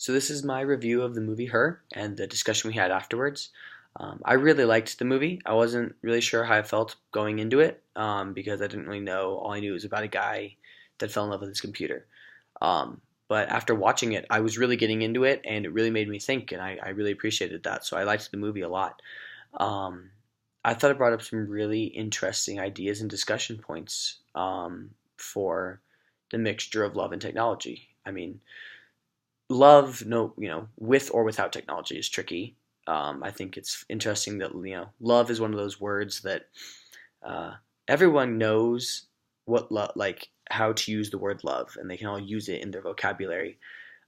So this is my review of the movie Her and the discussion we had afterwards. I really liked the movie. I wasn't really sure how I felt going into it because I didn't really know. All I knew was about a guy that fell in love with his computer. But after watching it, I was really getting into it, and it really made me think, and I really appreciated that. So I liked the movie a lot. Um, I thought it brought up some really interesting ideas and discussion points for the mixture of love and technology. I mean, love, no, with or without technology is tricky. I think it's interesting that love is one of those words that uh, everyone knows like how to use the word love, and they can all use it in their vocabulary.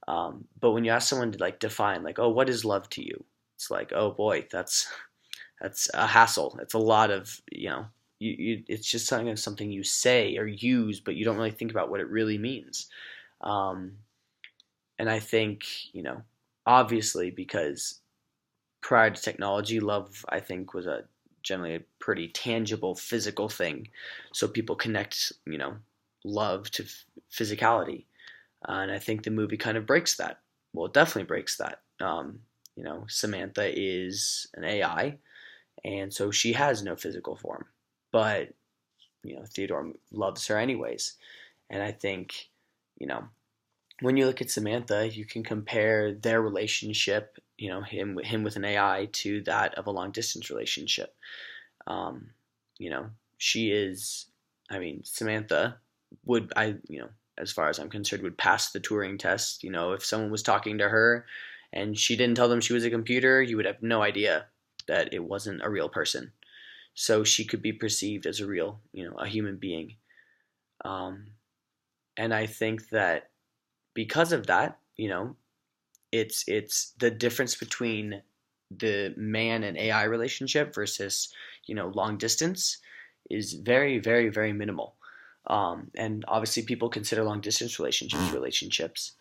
But when you ask someone to like define, like, oh, what is love to you? It's like, oh boy, that's a hassle. It's a lot of it's just something you say or use, but you don't really think about what it really means. Um, and I think, obviously, because prior to technology, love, I think, was generally a pretty tangible physical thing. So people connect, love to physicality. And I think the movie kind of breaks that. Well, it definitely breaks that. Samantha is an AI, and so she has no physical form. But, Theodore loves her anyways. And I think, you know, when you look at Samantha, you can compare their relationship, him with an AI, to that of a long distance relationship. Um, she is, I mean, Samantha as far as I'm concerned, would pass the Turing test. If someone was talking to her and she didn't tell them she was a computer, you would have no idea that it wasn't a real person. So she could be perceived as a real, a human being. Um, and I think that because of that, it's the difference between the man and AI relationship versus long distance is very, very, very minimal. And obviously, people consider long distance relationships.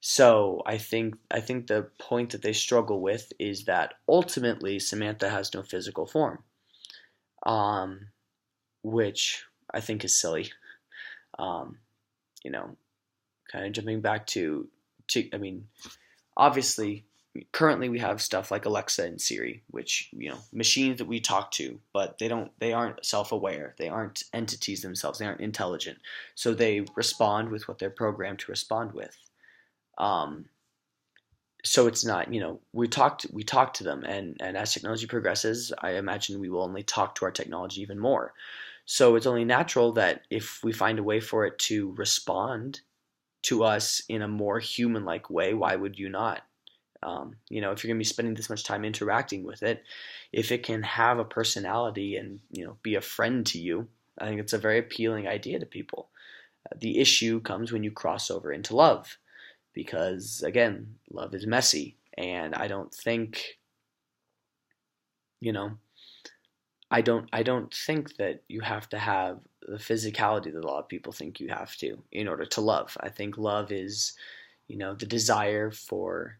So I think the point that they struggle with is that ultimately Samantha has no physical form, um, which I think is silly. Um, you know, Kind of jumping back to I mean, obviously, currently we have stuff like Alexa and Siri, which machines that we talk to, but they aren't self-aware. They aren't entities themselves. They aren't intelligent. So they respond with what they're programmed to respond with. Um, so it's not, we talk to them, and as technology progresses, I imagine we will only talk to our technology even more. So it's only natural that if we find a way for it to respond to us in a more human-like way, why would you not? If you're going to be spending this much time interacting with it, if it can have a personality and be a friend to you, I think it's a very appealing idea to people. The issue comes when you cross over into love, because again, love is messy, and I don't think, you know, I don't think that you have to have the physicality that a lot of people think you have to in order to love. I think love is, the desire for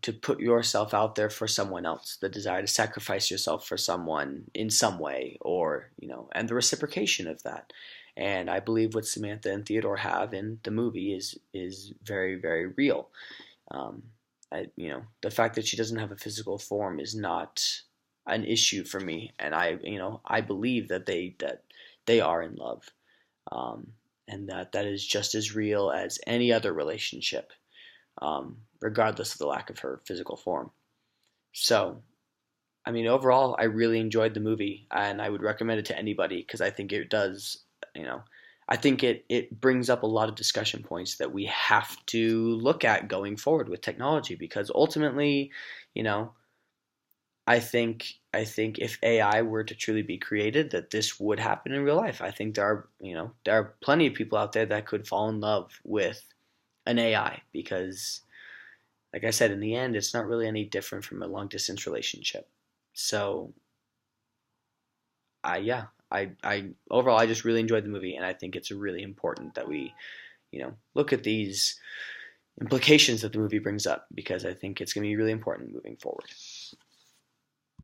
to put yourself out there for someone else, the desire to sacrifice yourself for someone in some way, or, and the reciprocation of that. And I believe what Samantha and Theodore have in the movie is very, very real. Um, the fact that she doesn't have a physical form is not an issue for me, and I believe that they are in love, um, and that is just as real as any other relationship, regardless of the lack of her physical form. So, I mean, overall, I really enjoyed the movie, and I would recommend it to anybody because I think it does, you know, I think it brings up a lot of discussion points that we have to look at going forward with technology because ultimately, you know, I think if AI were to truly be created, that this would happen in real life. I think there are plenty of people out there that could fall in love with an AI because like I said, in the end, it's not really any different from a long distance relationship. So, yeah, I overall I just really enjoyed the movie, and I think it's really important that we, look at these implications that the movie brings up because I think it's going to be really important moving forward.